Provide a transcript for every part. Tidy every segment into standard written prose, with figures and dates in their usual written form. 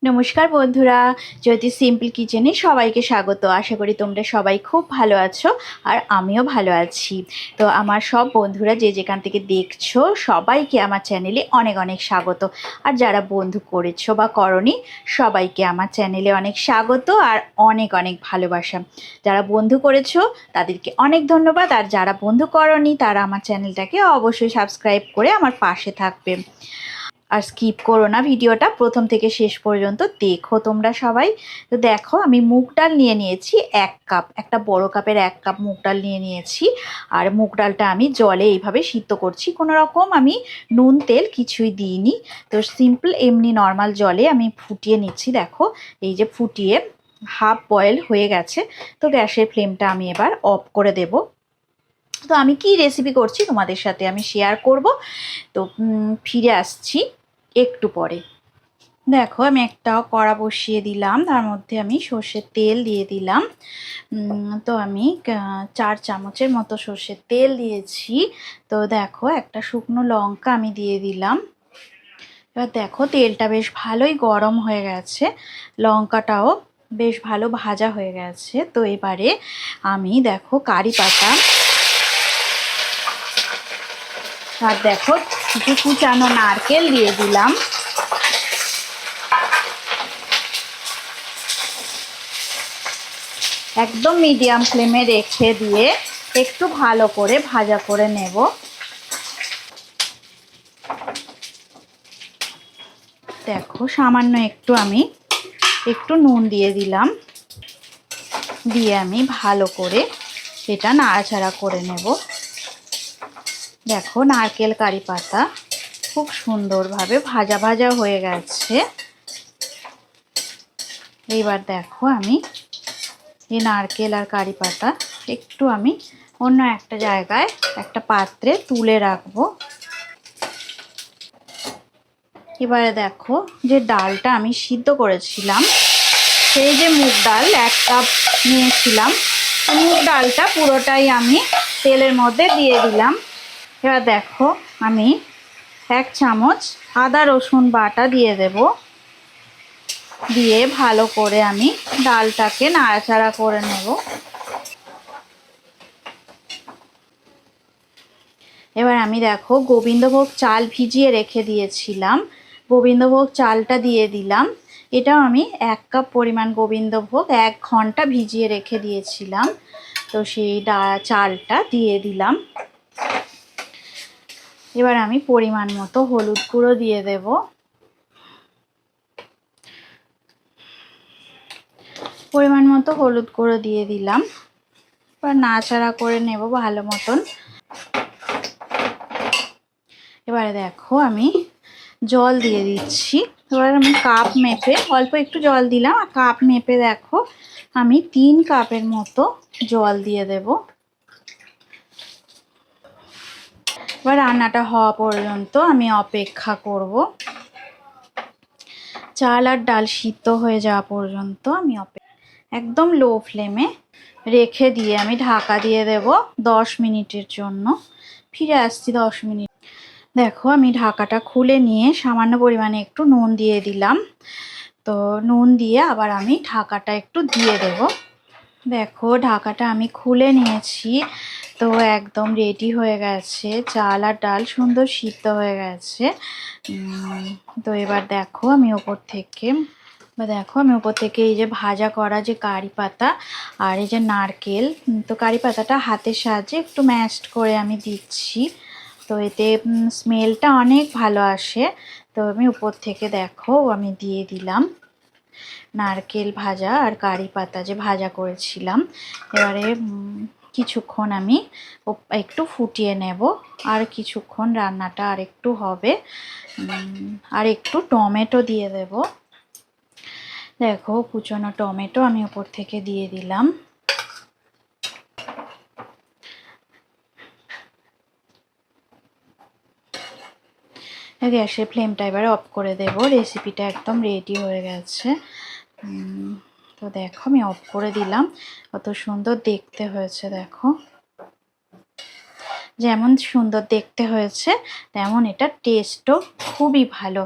নমস্কার বন্ধুরা, জ্যোতি সিম্পল কিচেনে সবাইকে স্বাগত। আশা করি তোমরা সবাই খুব ভালো আছো আর আমিও ভালো আছি। তো আমার সব বন্ধুরা যে যেখান থেকে দেখছো সবাইকে আমার চ্যানেলে অনেক অনেক স্বাগত। আর যারা বন্ধু করেছো বা করনি সবাইকে আমার চ্যানেলে অনেক স্বাগত আর অনেক অনেক ভালোবাসা। যারা বন্ধু করেছো তাদেরকে অনেক ধন্যবাদ, আর যারা বন্ধু করনি তারা আমার চ্যানেলটাকে অবশ্যই সাবস্ক্রাইব করে আমার পাশে থাকবে। আর স্কিপ করো না, ভিডিওটা প্রথম থেকে শেষ পর্যন্ত দেখো তোমরা সবাই। তো দেখো আমি মুগ ডাল নিয়ে নিয়েছি 1 কাপ, একটা বড় কাপের 1 কাপ মুগ ডাল নিয়ে নিয়েছি। আর মুগ ডালটা আমি জলে এইভাবে সিদ্ধ করছি, কোনো রকম আমি নুন তেল কিছুই দিইনি। তো সিম্পল এমনি নর্মাল জলে আমি ফুটিয়ে নিচ্ছি। দেখো এই যে ফুটিয়ে হাফ বয়েল হয়ে গেছে। তো গ্যাসের ফ্লেমটা আমি এবার অফ করে দেব। তো আমি কি রেসিপি করছি তোমাদের সাথে আমি শেয়ার করব। তো ফিরে আসছি একটু পরে। দেখো আমি একটা কড়া বসিয়ে দিলাম, তার মধ্যে আমি সর্ষের তেল দিয়ে দিলাম। তো আমি 4 চামচের মতো সর্ষের তেল দিয়েছি। তো দেখো একটা শুকনো লঙ্কা আমি দিয়ে দিলাম। এবার দেখো তেলটা বেশ ভালোই গরম হয়ে গেছে, লঙ্কাটাও বেশ ভালো ভাজা হয়ে গেছে। তো এবারে আমি দেখো কারি পাতা আর দেখো কিছু কুচানো নারকেল দিয়ে দিলাম। একদম মিডিয়াম ফ্লেমে রেখে দিয়ে একটু ভালো করে ভাজা করে নেব। দেখো সামান্য আমি একটু নুন দিয়ে দিলাম, দিয়ে আমি ভালো করে এটা নাড়াচাড়া করে নেব। দেখো নারকেল কারি পাতা খুব সুন্দরভাবে ভাজা ভাজা হয়ে গেছে। এইবার দেখো আমি এই নারকেল আর কারি পাতা একটু আমি অন্য একটা জায়গায় একটা পাত্রে তুলে রাখবো। এবারে দেখো যে ডালটা আমি সিদ্ধ করেছিলাম, সেই যে মুগ ডাল 1 কাপ নিয়েছিলাম, মুগ ডালটা পুরোটাই আমি তেলের মধ্যে দিয়ে দিলাম। এবার দেখো আমি 1 চামচ আদা রসুন বাটা দিয়ে দেব, দিয়ে ভালো করে আমি ডালটাকে নাড়াচাড়া করে নেব। এবার আমি দেখো গোবিন্দভোগ চাল ভিজিয়ে রেখে দিয়েছিলাম, গোবিন্দভোগ চালটা দিয়ে দিলাম। এটাও আমি 1 কাপ পরিমাণ গোবিন্দভোগ 1 ঘন্টা ভিজিয়ে রেখে দিয়েছিলাম। তো সেই চালটা দিয়ে দিলাম। এবার আমি পরিমাণ মতো হলুদ গুঁড়ো দিয়ে দেব। পরিমাণ মতো হলুদ গুঁড়ো দিয়ে দিলাম। এবার নাড়াচাড়া করে নেব ভালো মতন। এবারে দেখো আমি জল দিয়ে দিচ্ছি। এবার আমি কাপ মেপে অল্প একটু জল দিলাম, আর কাপ মেপে দেখো আমি 3 কাপের মতো জল দিয়ে দেব। এবার রান্নাটা হওয়া পর্যন্ত আমি অপেক্ষা করব। চাল আর ডাল সিদ্ধ হয়ে যাওয়া পর্যন্ত আমি একদম লো ফ্লেমে রেখে দিয়ে আমি ঢাকা দিয়ে দেব 10 মিনিটের জন্য। ফিরে আসছি 10 মিনিট। দেখো আমি ঢাকাটা খুলে নিয়ে সামান্য পরিমাণে একটু নুন দিয়ে দিলাম। তো নুন দিয়ে আবার আমি ঢাকাটা একটু দিয়ে দেব। দেখো ঢাকাটা আমি খুলে নিয়েছি। তো একদম রেডি হয়ে গেছে, চাল আর ডাল সুন্দর সিদ্ধ হয়ে গেছে। তো এবার দেখো আমি ওপর থেকে এই যে ভাজা করা যে কারি পাতা আর এই যে নারকেল, তো কারি পাতাটা হাতের সাহায্যে একটু ম্যাশড করে আমি দিচ্ছি। তো এতে স্মেলটা অনেক ভালো আসে। তো আমি উপর থেকে দেখো আমি দিয়ে দিলাম নারকেল ভাজা আর কারি পাতা যে ভাজা করেছিলাম। এবারে কিছুক্ষণ আমি একটু ফুটিয়ে নেব, আর কিছুক্ষণ রান্নাটা আর একটু হবে। আর একটু টমেটো দিয়ে দেব। দেখো কুচনো টমেটো আমি উপর থেকে দিয়ে দিলাম। গ্যাসের ফ্লেমটা এবার অফ করে দেব। রেসিপিটা একদম রেডি হয়ে গেছে। তো দেখো আমি অফ করে দিলাম। কত সুন্দর দেখতে হয়েছে, দেখো যেমন সুন্দর দেখতে হয়েছে তেমন এটা টেস্টও খুবই ভালো।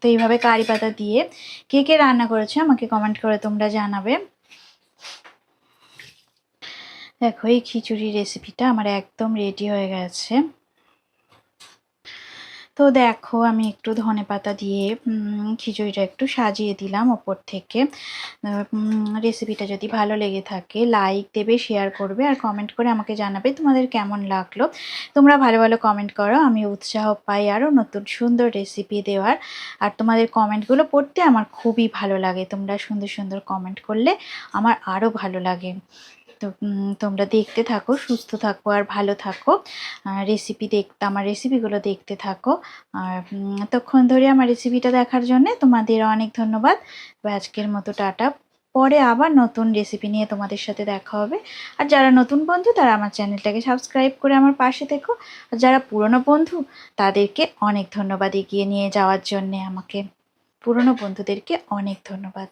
তো এইভাবে কারি পাতা দিয়ে কে কে রান্না করেছে আমাকে কমেন্ট করে তোমরা জানাবে। দেখো এই খিচুড়ি রেসিপিটা আমার একদম রেডি হয়ে গেছে। তো দেখো আমি একটু ধনেপাতা দিয়ে খিচুড়িটা একটু সাজিয়ে দিলাম ওপর থেকে। রেসিপিটা যদি ভালো লেগে থাকে লাইক দেবে, শেয়ার করবে আর কমেন্ট করে আমাকে জানাবে তোমাদের কেমন লাগলো। তোমরা ভালো ভালো কমেন্ট করো, আমি উৎসাহ পাই আরও নতুন সুন্দর রেসিপি দেওয়ার। আর তোমাদের কমেন্টগুলো পড়তে আমার খুবই ভালো লাগে, তোমরা সুন্দর সুন্দর কমেন্ট করলে আমার আরও ভালো লাগে। তো তোমরা দেখতে থাকো, সুস্থ থাকো আর ভালো থাকো। আমার রেসিপিগুলো দেখতে থাকো। আর এতক্ষণ ধরে আমার রেসিপিটা দেখার জন্য তোমাদের অনেক ধন্যবাদ। আজকের মতো টাটা, পরে আবার নতুন রেসিপি নিয়ে তোমাদের সাথে দেখা হবে। আর যারা নতুন বন্ধু তারা আমার চ্যানেলটাকে সাবস্ক্রাইব করে আমার পাশে থেকো। আর যারা পুরনো বন্ধু তাদেরকে অনেক ধন্যবাদ এগিয়ে নিয়ে যাওয়ার জন্যে, আমাকে পুরনো বন্ধুদেরকে অনেক ধন্যবাদ।